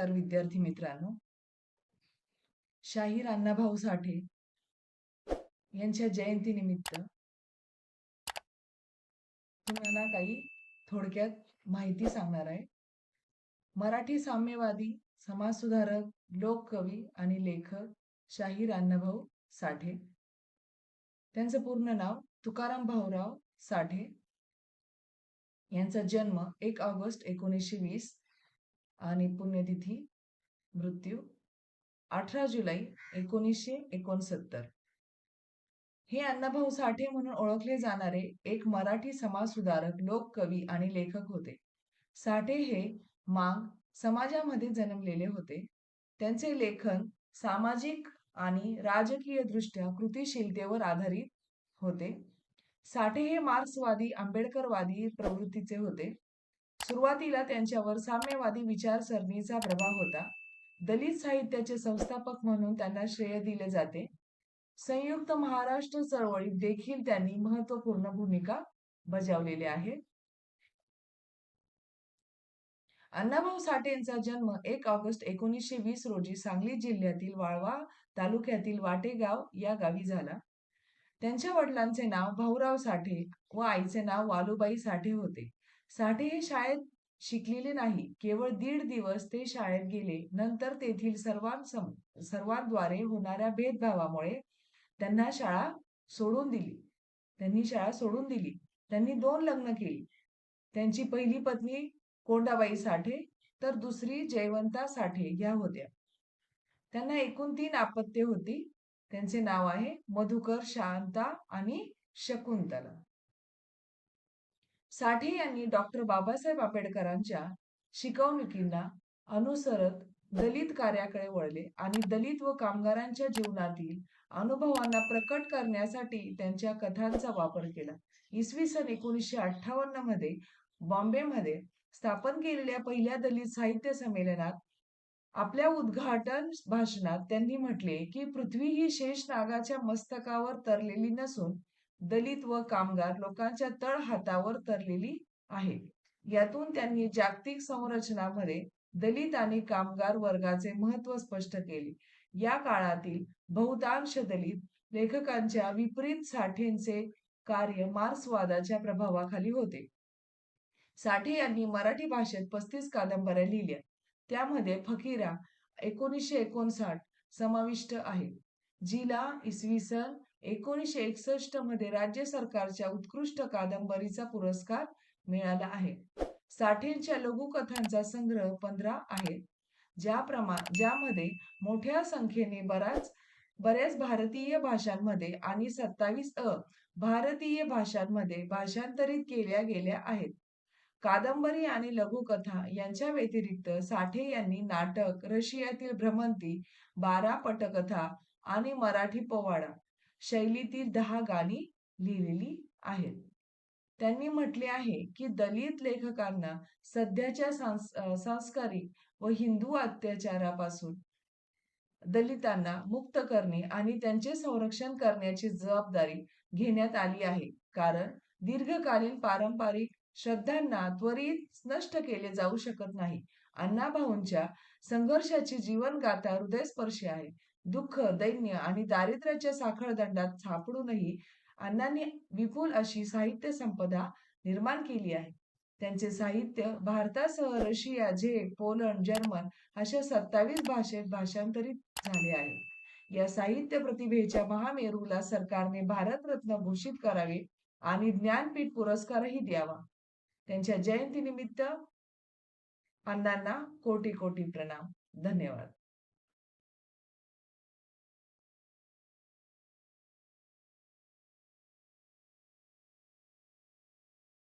नमस्कार विद्यार्थी मित्रांनो. शाहीर अण्णाभाऊ साठे यांच्या जयंतीनिमित्त तुम्हाला काही थोडक्यात माहिती सांगणार आहे. मराठी साम्यवादी, समाजसुधारक, लोककवी आणि लेखक शाहीर अण्णाभाऊ साठे. त्यांचं पूर्ण नाव तुकाराम भाऊराव साठे. यांचा जन्म 1 ऑगस्ट 1920 आणि पुण्यतिथी मृत्यू 18 जुलै 1969. हे अण्णाभाऊ साठे म्हणून ओळखले जाणारे एक मराठी समाजसुधारक, लोककवी आणि लेखक होते. साठे हे मांग समाजामध्ये जन्मलेले होते. त्यांचे लेखन सामाजिक आणि राजकीय दृष्ट्या कृतिशीलतेवर आधारित होते. साठे हे मार्क्सवादी, आंबेडकरवादी प्रवृत्तीचे होते. सुरुवातीला त्यांच्यावर साम्यवादी विचारसरणीचा प्रभाव होता. दलित साहित्याचे संस्थापक म्हणून त्यांना श्रेय दिले जाते. संयुक्त महाराष्ट्र चळवळीत देखील त्यांनी महत्त्वपूर्ण भूमिका बजावलेली आहे. अण्णाभाऊ साठेंचा जन्म 1 ऑगस्ट 1920 रोजी सांगली जिल्ह्यातील वाळवा तालुक्यातील वाटेगाव या गावी झाला. त्यांच्या वडिलांचे नाव भाऊराव साठे व आईचे नाव वालुबाई साठे होते. साठे हे शाळेत शिकलेले नाही. केवळ 1.5 दिवस ते शाळेत गेले. नंतर तेथील सर्वांद्वारे होणाऱ्या भेदभावामुळे त्यांनी शाळा सोडून दिली. त्यांनी 2 लग्न केली. त्यांची पहिली पत्नी कोंडाबाई साठे तर दुसरी जयवंता साठे या होत्या. त्यांना एकूण 3 अपत्ये होती. त्यांचे नाव आहे मधुकर, शांता आणि शकुंतला. साठे यांनी डॉक्टर बाबासाहेब आंबेडकरांच्या शिकवणुकींना अनुसरत दलित कार्याकडे वळले आणि दलित व कामगारांच्या जीवनातील अनुभवांना प्रकट करण्यासाठी त्यांच्या कथांचा वापर केला. इसवी सन 1958 मध्ये बॉम्बेमध्ये स्थापन केलेल्या पहिल्या दलित साहित्य संमेलनात आपल्या उद्घाटन भाषणात त्यांनी म्हटले की पृथ्वी ही शेषनागाच्या मस्तकावर तरलेली नसून दलित व कामगार लोकांच्या तळहातावर तरलेली आहे. यातून त्यांनी जागतिक संरचनामध्ये दलित आणि कामगार वर्गाचे महत्त्व स्पष्ट केले. या काळातील बहुतांश दलित लेखकांच्या विपरीत साठेंचे कार्य मार्क्सवादाच्या प्रभावाखाली होते. साठे यांनी मराठी भाषेत 35 कादंबऱ्या लिहिल्या. त्यामध्ये फकीरा 1959 समाविष्ट आहे, जिला इसवी सन 1961 मध्ये राज्य सरकारच्या उत्कृष्ट कादंबरीचा पुरस्कार मिळाला आहे. साठेंच्या लघुकथांचा संग्रह 15 आहे, ज्यामध्ये मोठ्या संख्येने बऱ्याच भारतीय भाषांमध्ये आणि 27 भारतीय भाषांमध्ये भाषांतरित केल्या गेल्या आहेत. कादंबरी आणि लघुकथा यांच्या व्यतिरिक्त साठे यांनी नाटक, रशियातील भ्रमंती, 12 पटकथा आणि मराठी पोवाडा शैलीतील 10 गाणी लिहिलेली आहेत. त्यांनी म्हटले आहे की दलित लेखकांना सध्याच्या सांस्कारिक व हिंदू अत्याचारापासून दलितांना मुक्त करणे आणि त्यांचे संरक्षण करण्याची जबाबदारी घेण्यात आली आहे, कारण दीर्घकालीन पारंपरिक श्रद्धांना त्वरित नष्ट केले जाऊ शकत नाही. अण्णाभाऊंच्या संघर्षाची जीवनगाथा हृदयस्पर्शी आहे. दुःख, दैन्य आणि दारिद्र्याच्या साखळदंडात सापडूनही अण्णांनी विपुल अशी साहित्य संपदा निर्माण केली आहे. त्यांचे साहित्य भारतासह रशिया, झेक, पोलंड, जर्मन अशा 27 भाषेत भाषांतरित झाले आहे. या साहित्य प्रतिभेच्या महामेरूला सरकारने भारतरत्न घोषित करावे आणि ज्ञानपीठ पुरस्कारही द्यावा. त्यांच्या जयंतीनिमित्त अण्णांना कोटी कोटी प्रणाम. धन्यवाद.